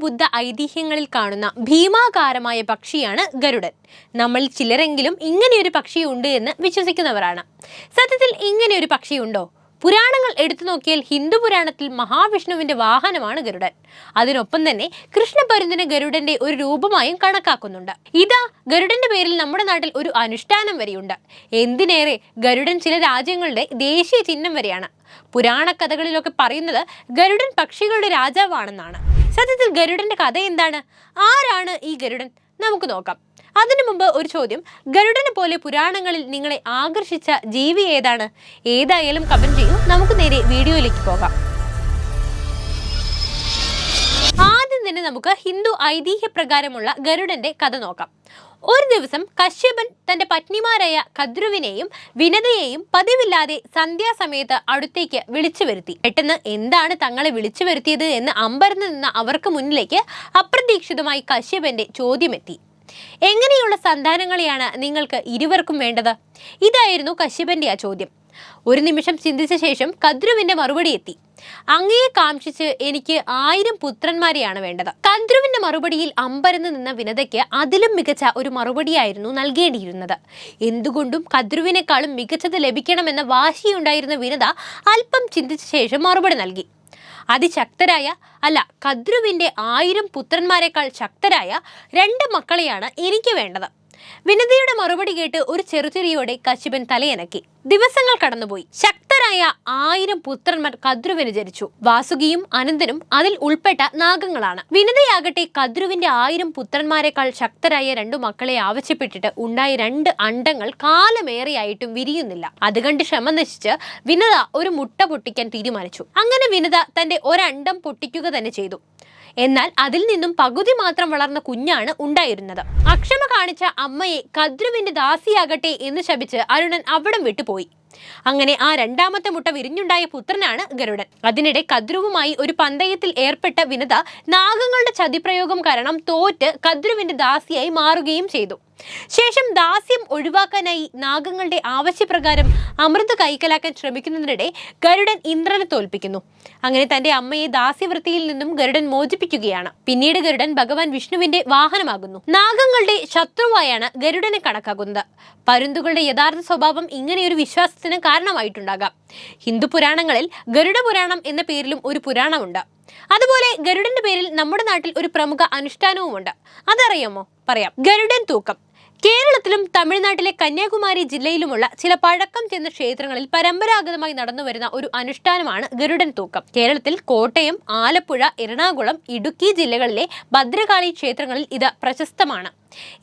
ബുദ്ധ ഐതിഹ്യങ്ങളിൽ കാണുന്ന ഭീമാകാരമായ പക്ഷിയാണ് ഗരുഡൻ. നമ്മൾ ചിലരെങ്കിലും ഇങ്ങനെയൊരു പക്ഷിയുണ്ട് എന്ന് വിശ്വസിക്കുന്നവരാണ്. സത്യത്തിൽ ഇങ്ങനെയൊരു പക്ഷിയുണ്ടോ? പുരാണങ്ങൾ എടുത്തു നോക്കിയാൽ ഹിന്ദു പുരാണത്തിൽ മഹാവിഷ്ണുവിന്റെ വാഹനമാണ് ഗരുഡൻ. അതിനൊപ്പം തന്നെ കൃഷ്ണപരുന്തിന് ഗരുഡന്റെ ഒരു രൂപമായും കണക്കാക്കുന്നുണ്ട്. ഇതാ ഗരുഡന്റെ പേരിൽ നമ്മുടെ നാട്ടിൽ ഒരു അനുഷ്ഠാനം വരെയുണ്ട്. എന്തിനേറെ, ഗരുഡൻ ചില രാജ്യങ്ങളുടെ ദേശീയ ചിഹ്നം വരെയാണ്. പുരാണ കഥകളിലൊക്കെ പറയുന്നത് ഗരുഡൻ പക്ഷികളുടെ രാജാവാണെന്നാണ്. സത്യത്തിൽ ഗരുഡന്റെ കഥ എന്താണ്? ആരാണ് ഈ ഗരുഡൻ? നമുക്ക് നോക്കാം. അതിനു മുമ്പ് ഒരു ചോദ്യം. ഗരുഡനെ പോലെ പുരാണങ്ങളിൽ നിങ്ങളെ ആകർഷിച്ച ജീവി ഏതാണ്? ഏതായാലും കമന്റ് ചെയ്യൂ. നമുക്ക് നേരെ വീഡിയോയിലേക്ക് പോകാം. ആദ്യം തന്നെ നമുക്ക് ഹിന്ദു ഐതിഹ്യപ്രകാരമുള്ള ഗരുഡന്റെ കഥ നോക്കാം. ഒരു ദിവസം കശ്യപൻ തന്റെ പത്നിമാരായ കദ്രുവിനെയും വിനതയെയും പതിവില്ലാതെ സന്ധ്യാസമയത്ത് അടുത്തേക്ക് വിളിച്ചു വരുത്തി. പെട്ടെന്ന് എന്താണ് തങ്ങളെ വിളിച്ചു വരുത്തിയത് എന്ന് അമ്പരന്ന് നിന്ന അവർക്ക് മുന്നിലേക്ക് അപ്രതീക്ഷിതമായി കശ്യപന്റെ ചോദ്യമെത്തി. എങ്ങനെയുള്ള സന്താനങ്ങളെയാണ് നിങ്ങൾക്ക് ഇരുവർക്കും വേണ്ടത്? ഇതായിരുന്നു കശ്യപന്റെ ആ ചോദ്യം. ഒരു നിമിഷം ചിന്തിച്ച ശേഷം കദ്രുവിന്റെ മറുപടി എത്തി. അങ്ങയെ കാംക്ഷിച്ച് എനിക്ക് 1000 പുത്രന്മാരെയാണ് വേണ്ടത്. കദ്രുവിന്റെ മറുപടിയിൽ അമ്പരന്ന് നിന്ന വിനതയ്ക്ക് അതിലും മികച്ച ഒരു മറുപടിയായിരുന്നു നൽകേണ്ടിയിരുന്നത്. എന്തുകൊണ്ടും കദ്രുവിനേക്കാളും മികച്ചത് ലഭിക്കണമെന്ന വാശിയുണ്ടായിരുന്ന വിനത അല്പം ചിന്തിച്ച ശേഷം മറുപടി നൽകി. അതിശക്തരായ കദ്രുവിന്റെ 1000 പുത്രന്മാരെക്കാൾ ശക്തരായ 2 മക്കളെയാണ് എനിക്ക് വേണ്ടത്. വിനതയുടെ മറുപടി കേട്ട് ഒരു ചെറുചിരിയോടെ കശ്യപൻ തലയനക്കി. ദിവസങ്ങൾ കടന്നുപോയി. ശക്തരായ 1000 പുത്രന്മാർ കദ്രുവിന് ജനിച്ചു. വാസുകിയും അനന്തനും അതിൽ ഉൾപ്പെട്ട നാഗങ്ങളാണ്. വിനതയാകട്ടെ കദ്രുവിന്റെ 1000 പുത്രന്മാരെക്കാൾ ശക്തരായ 2 മക്കളെ ആവശ്യപ്പെട്ടിട്ട് ഉണ്ടായ 2 അണ്ടങ്ങൾ കാലമേറെയായിട്ടും വിരിയുന്നില്ല. അത് കണ്ട് ക്ഷമ നശിച്ച് വിനത ഒരു മുട്ട പൊട്ടിക്കാൻ തീരുമാനിച്ചു. അങ്ങനെ വിനത തന്റെ ഒരണ്ടം പൊട്ടിക്കുക തന്നെ ചെയ്തു. എന്നാൽ അതിൽ നിന്നും പകുതി മാത്രം വളർന്ന കുഞ്ഞാണ് ഉണ്ടായിരുന്നത്. അക്ഷമ കാണിച്ച അമ്മയെ കദ്രുവിന്റെ ദാസിയാകട്ടെ എന്ന് ശപിച്ച് അരുണൻ അവിടം വിട്ടുപോയി. അങ്ങനെ ആ 2ാമത്തെ മുട്ട വിരിഞ്ഞുണ്ടായ പുത്രനാണ് ഗരുഡൻ. അതിനിടെ കദ്രുവുമായി ഒരു പന്തയത്തിൽ ഏർപ്പെട്ട വിനത നാഗങ്ങളുടെ ചതിപ്രയോഗം കാരണം തോറ്റ് കദ്രുവിന്റെ ദാസിയായി മാറുകയും ചെയ്തു. ശേഷം ദാസ്യം ഒഴിവാക്കാനായി നാഗങ്ങളുടെ ആവശ്യപ്രകാരം അമൃത് കൈക്കലാക്കാൻ ശ്രമിക്കുന്നതിനിടെ ഗരുഡൻ ഇന്ദ്രനെ തോൽപ്പിക്കുന്നു. അങ്ങനെ തന്റെ അമ്മയെ ദാസ്യവൃത്തിയിൽ നിന്നും ഗരുഡൻ മോചിപ്പിക്കുകയാണ്. പിന്നീട് ഗരുഡൻ ഭഗവാൻ വിഷ്ണുവിന്റെ വാഹനമാകുന്നു. നാഗങ്ങളുടെ ശത്രുവായാണ് ഗരുഡനെ കണക്കാക്കുന്നത്. പരുന്തുകളുടെ യഥാർത്ഥ സ്വഭാവം ഇങ്ങനെയൊരു വിശ്വാസത്തിന് കാരണമായിട്ടുണ്ടാകാം. ഹിന്ദു പുരാണങ്ങളിൽ ഗരുഡ പുരാണം എന്ന പേരിലും ഒരു പുരാണമുണ്ട്. അതുപോലെ ഗരുഡന്റെ പേരിൽ നമ്മുടെ നാട്ടിൽ ഒരു പ്രമുഖ അനുഷ്ഠാനവുമുണ്ട്. അതറിയാമോ? പറയാം. ഗരുഡൻ തൂക്കം. കേരളത്തിലും തമിഴ്നാട്ടിലെ കന്യാകുമാരി ജില്ലയിലുമുള്ള ചില പഴക്കം ചെന്ന ക്ഷേത്രങ്ങളിൽ പരമ്പരാഗതമായി നടന്നുവരുന്ന ഒരു അനുഷ്ഠാനമാണ് ഗരുഡൻ തൂക്കം. കേരളത്തിൽ കോട്ടയം, ആലപ്പുഴ, എറണാകുളം, ഇടുക്കി ജില്ലകളിലെ ഭദ്രകാളി ക്ഷേത്രങ്ങളിൽ ഇത് പ്രശസ്തമാണ്.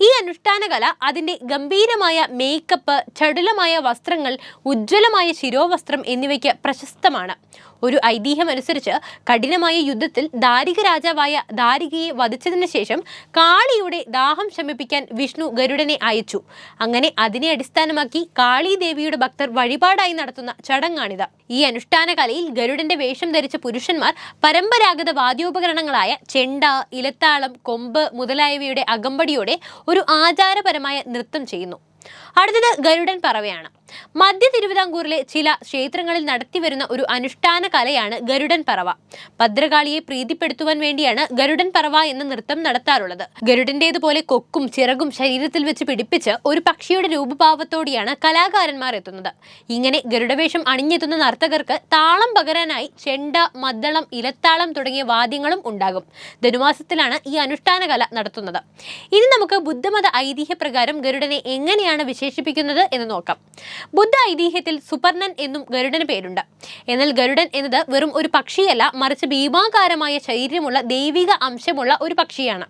ഈ അനുഷ്ഠാന കല അതിന്റെ ഗംഭീരമായ മേക്കപ്പ്, ചടുലമായ വസ്ത്രങ്ങൾ, ഉജ്ജ്വലമായ ശിരോവസ്ത്രം എന്നിവയ്ക്ക് പ്രശസ്തമാണ്. ഒരു ഐതിഹ്യം അനുസരിച്ച് കഠിനമായ യുദ്ധത്തിൽ ദാരിക രാജാവായ ദാരികയെ വധിച്ചതിന് ശേഷം കാളിയുടെ ദാഹം ശമിപ്പിക്കാൻ വിഷ്ണു ഗരുഡനെ അയച്ചു. അങ്ങനെ അതിനെ അടിസ്ഥാനമാക്കി കാളീദേവിയുടെ ഭക്തർ വഴിപാടായി നടത്തുന്ന ചടങ്ങാണിത്. ഈ അനുഷ്ഠാന കലയിൽ ഗരുഡന്റെ വേഷം ധരിച്ച പുരുഷന്മാർ പരമ്പരാഗത വാദ്യോപകരണങ്ങളായ ചെണ്ട, ഇലത്താളം, കൊമ്പ് മുതലായവയുടെ അകമ്പടിയോടെ ഒരു ആചാരപരമായ നൃത്തം ചെയ്യുന്നു. അടുത്തത് ഗരുഡൻ പറവയാണ്. മധ്യ തിരുവിതാംകൂറിലെ ചില ക്ഷേത്രങ്ങളിൽ നടത്തിവരുന്ന ഒരു അനുഷ്ഠാന കലയാണ് ഗരുഡൻ പറവ. ഭദ്രകാളിയെ പ്രീതിപ്പെടുത്തുവാൻ വേണ്ടിയാണ് ഗരുഡൻ പറവ എന്ന നൃത്തം നടത്താറുള്ളത്. ഗരുഡന്റേതുപോലെ കൊക്കും ചിറകും ശരീരത്തിൽ വെച്ച് പിടിപ്പിച്ച് ഒരു പക്ഷിയുടെ രൂപഭാവത്തോടെയാണ് കലാകാരന്മാർ എത്തുന്നത്. ഇങ്ങനെ ഗരുഡവേഷം അണിഞ്ഞെത്തുന്ന നർത്തകർക്ക് താളം പകരാനായി ചെണ്ട, മദ്ദളം, ഇലത്താളം തുടങ്ങിയ വാദ്യങ്ങളും ഉണ്ടാകും. ധനുമാസത്തിലാണ് ഈ അനുഷ്ഠാന കല നടത്തുന്നത്. ഇനി നമുക്ക് ബുദ്ധമത ഐതിഹ്യപ്രകാരം ഗരുഡനെ എങ്ങനെയാണ് വിശേഷിപ്പിക്കുന്നത് എന്ന് നോക്കാം. ബുദ്ധ ഐതിഹ്യത്തിൽ സുപർണൻ എന്നും ഗരുഡന് പേരുണ്ട്. എന്നാൽ ഗരുഡൻ എന്നത് വെറും ഒരു പക്ഷിയല്ല, മറിച്ച് ഭീമാകാരമായ ശരീരമുള്ള ദൈവിക അംശമുള്ള ഒരു പക്ഷിയാണ്.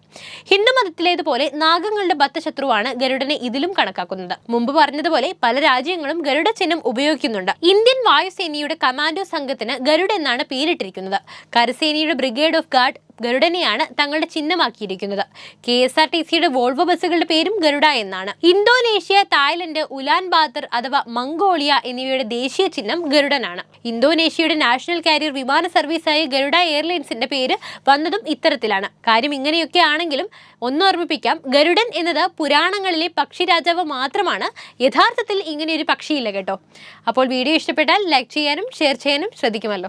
ഹിന്ദുമതത്തിലേതുപോലെ നാഗങ്ങളുടെ ബദ്ധശത്രുവാണ് ഗരുഡനെ ഇതിലും കണക്കാക്കുന്നത്. മുമ്പ് പറഞ്ഞതുപോലെ പല രാജ്യങ്ങളും ഗരുഡ ചിഹ്നം ഉപയോഗിക്കുന്നുണ്ട്. ഇന്ത്യൻ വായുസേനയുടെ കമാൻഡോ സംഘത്തിന് ഗരുഡ എന്നാണ് പേരിട്ടിരിക്കുന്നത്. കരസേനയുടെ ബ്രിഗേഡ് ഓഫ് ഗാർഡ് ഗരുഡനെയാണ് തങ്ങളുടെ ചിഹ്നമാക്കിയിരിക്കുന്നത്. KSRTCയുടെ വോൾവോ ബസ്സുകളുടെ പേരും ഗരുഡ എന്നാണ്. ഇന്തോനേഷ്യ, തായ്ലൻഡ്, ഉലാൻ ബാത്തർ അഥവാ മംഗോളിയ എന്നിവയുടെ ദേശീയ ചിഹ്നം ഗരുഡനാണ്. ഇന്തോനേഷ്യയുടെ നാഷണൽ കാരിയർ വിമാന സർവീസായ ഗരുഡ എയർലൈൻസിന്റെ പേര് വന്നതും ഇത്തരത്തിലാണ്. കാര്യം ഇങ്ങനെയൊക്കെ ആണെങ്കിലും ഒന്ന് ഓർമ്മിപ്പിക്കാം, ഗരുഡൻ എന്നത് പുരാണങ്ങളിലെ പക്ഷിരാജാവ് മാത്രമാണ്. യഥാർത്ഥത്തിൽ ഇങ്ങനെയൊരു പക്ഷിയില്ല കേട്ടോ. അപ്പോൾ വീഡിയോ ഇഷ്ടപ്പെട്ടാൽ ലൈക്ക് ചെയ്യാനും ഷെയർ ചെയ്യാനും ശ്രദ്ധിക്കുമല്ലോ.